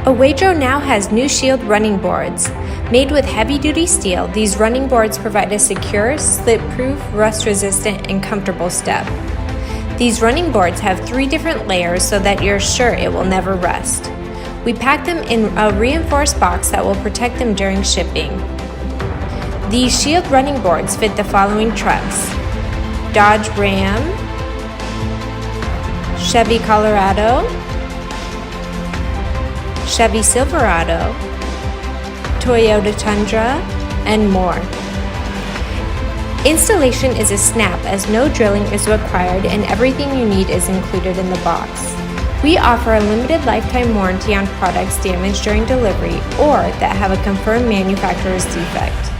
OEDRO now has new Shield running boards. Made with heavy-duty steel, these running boards provide a secure, slip-proof, rust-resistant, and comfortable step. These running boards have 3 different layers so that you're sure it will never rust. We pack them in a reinforced box that will protect them during shipping. These Shield running boards fit the following trucks: Dodge Ram, Chevy Colorado, Chevy Silverado, Toyota Tundra, and more. Installation is a snap as no drilling is required and everything you need is included in the box. We offer a limited lifetime warranty on products damaged during delivery or that have a confirmed manufacturer's defect.